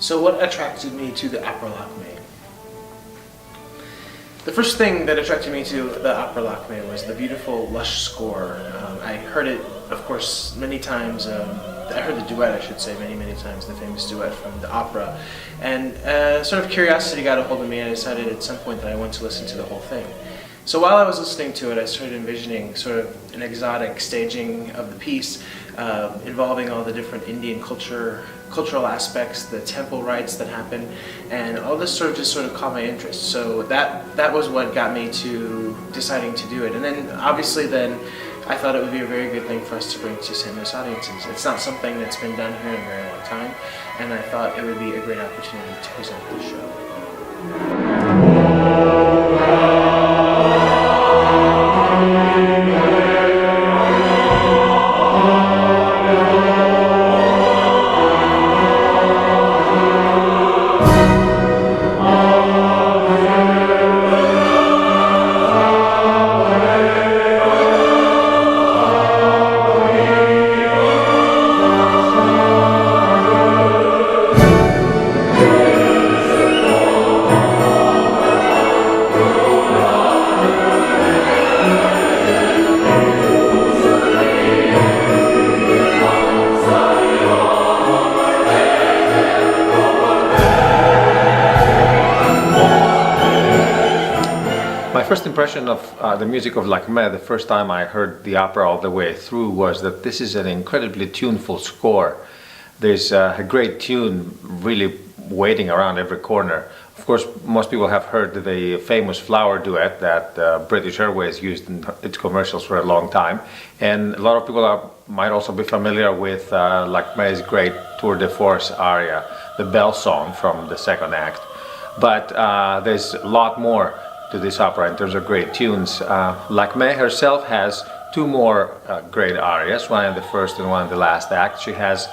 So what attracted me to the opera Lakmé? The first thing that attracted me to the opera Lakmé was the beautiful, lush score. I heard it, of course, many times. I heard the duet, I should say, many times, the famous duet from the opera. And sort of curiosity got a hold of me, and I decided at some point that I wanted to listen to the whole thing. So while I was listening to it, I started envisioning sort of an exotic staging of the piece, involving all the different Indian cultural aspects, the temple rites that happen, and all this just caught my interest. So that was what got me to deciding to do it. And then obviously I thought it would be a very good thing for us to bring to St. Louis audiences. It's not something that's been done here in a very long time, and I thought it would be a great opportunity to present this show. First impression of the music of Lakmé, the first time I heard the opera all the way through, was that this is an incredibly tuneful score. There's a great tune really waiting around every corner. Of course, most people have heard the famous flower duet that British Airways used in its commercials for a long time, and a lot of people might also be familiar with Lakmé's great tour de force aria, the Bell Song from the second act. But there's a lot more to this opera in terms of great tunes. Lakmé herself has two more great arias, one in the first and one in the last act. She has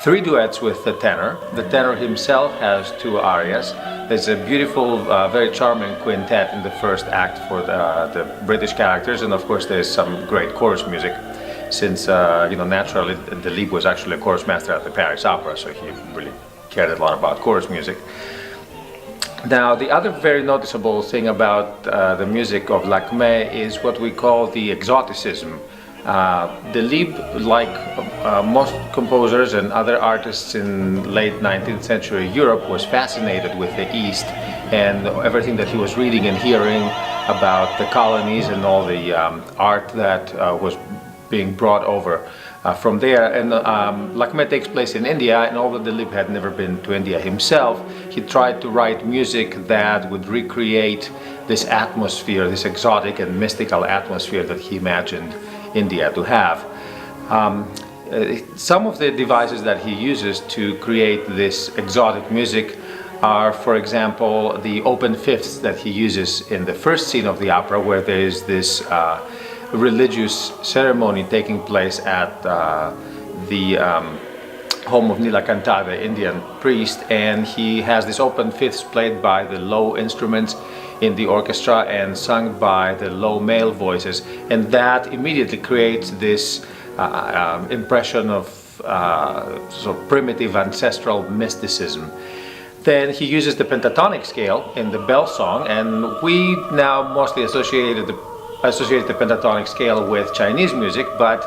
three duets with the tenor. The tenor himself has two arias. There's a beautiful, very charming quintet in the first act for the British characters, and of course there's some great chorus music, since naturally Delibes was actually a chorus master at the Paris Opera, so he really cared a lot about chorus music. Now, the other very noticeable thing about the music of Lakmé is what we call the exoticism. Delibes, like most composers and other artists in late 19th century Europe, was fascinated with the East and everything that he was reading and hearing about the colonies and all the art that was being brought over from there. And Lakmé takes place in India, and although Delibes had never been to India himself, he tried to write music that would recreate this atmosphere, this exotic and mystical atmosphere that he imagined India to have. Some of the devices that he uses to create this exotic music are, for example, the open fifths that he uses in the first scene of the opera, where there is this religious ceremony taking place at the home of Nilakantha, the Indian priest, and he has this open fifths played by the low instruments in the orchestra and sung by the low male voices, and that immediately creates this impression of sort of primitive ancestral mysticism. Then he uses the pentatonic scale in the Bell Song, and we now mostly associate the pentatonic scale with Chinese music, but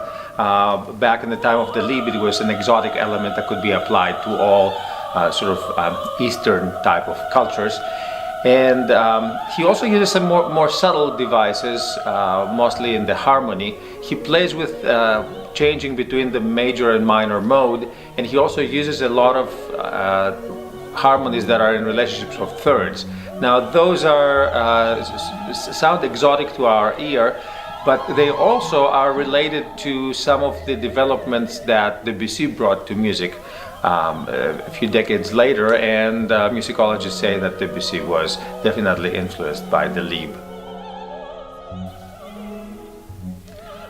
back in the time of Delibes, it was an exotic element that could be applied to all Eastern type of cultures. And he also uses some more subtle devices, mostly in the harmony. He plays with changing between the major and minor mode, and he also uses a lot of harmonies that are in relationships of thirds. Now those sound exotic to our ear, but they also are related to some of the developments that Debussy brought to music a few decades later, and musicologists say that Debussy was definitely influenced by Delibes.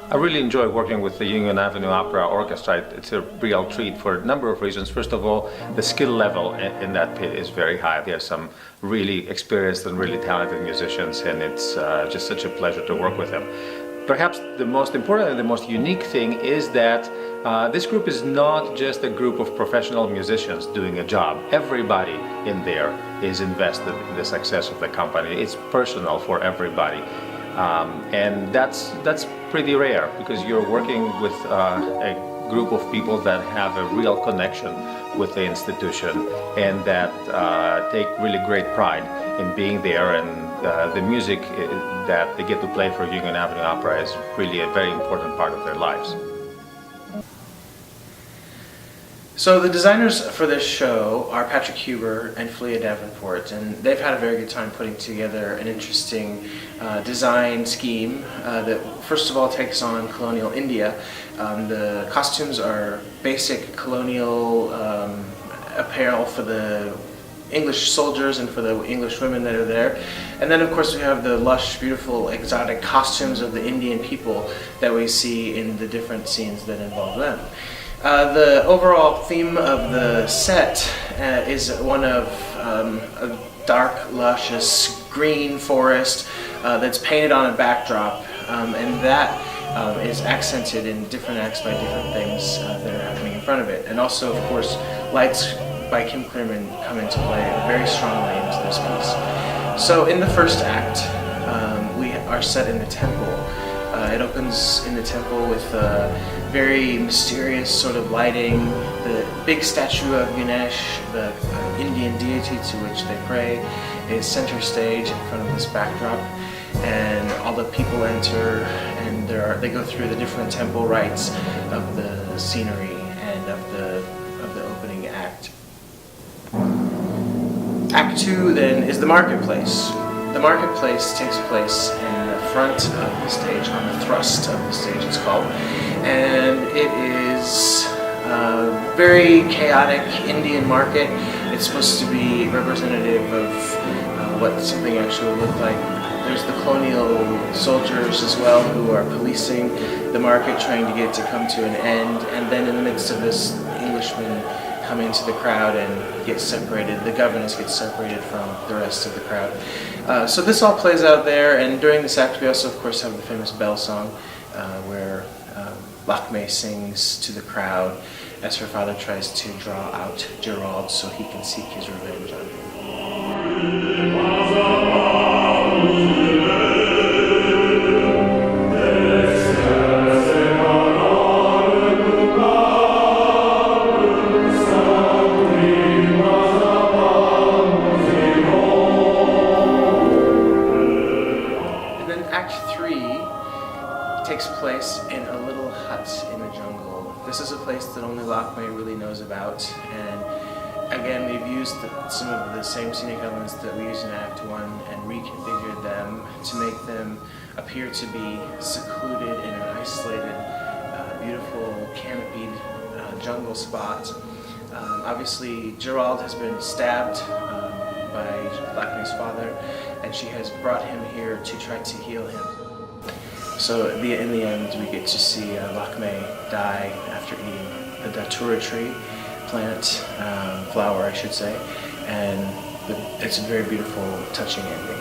I really enjoy working with the Union Avenue Opera Orchestra. It's a real treat for a number of reasons. First of all, the skill level in that pit is very high. There are some really experienced and really talented musicians, and it's just such a pleasure to work with them. perhaps the most important and the most unique thing is that this group is not just a group of professional musicians doing a job. Everybody in there is invested in the success of the company. It's personal for everybody. And that's pretty rare, because you're working with a group of people that have a real connection with the institution and that take really great pride in being there, and the music that they get to play for Union Avenue Opera is really a very important part of their lives. So the designers for this show are Patrick Huber and Fleia Davenport, and they've had a very good time putting together an interesting design scheme that first of all takes on colonial India. The costumes are basic colonial apparel for the English soldiers and for the English women that are there. And then of course we have the lush, beautiful, exotic costumes of the Indian people that we see in the different scenes that involve them. The overall theme of the set is one of a dark, luscious green forest that's painted on a backdrop, and that is accented in different acts by different things that are happening in front of it. And also, of course, lights by Kim Clearman come into play very strongly into this piece. So in the first act, we are set in the temple. It opens in the temple with very mysterious sort of lighting. The big statue of Ganesh, the Indian deity to which they pray, is center stage in front of this backdrop, and all the people enter, and they go through the different temple rites of the scenery and of the opening act. Act 2 then is the marketplace. The marketplace takes place in the front of the stage, on the thrust of the stage it's called, and it is a very chaotic Indian market. It's supposed to be representative of what something actually would look like. There's the colonial soldiers as well who are policing the market, trying to get it to come to an end, and then in the midst of this, Englishmen come into the crowd and get separated. The governess gets separated from the rest of the crowd. So this all plays out there, and during this act we also of course have the famous bell song where Lakmé sings to the crowd as her father tries to draw out Gérald so he can seek his revenge on him. Place in a little hut in the jungle. This is a place that only Lakmé really knows about, and again we've used some of the same scenic elements that we used in Act 1 and reconfigured them to make them appear to be secluded in an isolated, beautiful canopied jungle spot. Obviously Gérald has been stabbed by Lakmé's father, and she has brought him here to try to heal him. So in the end, we get to see Lakmé die after eating the datura tree, flower I should say, and it's a very beautiful, touching ending.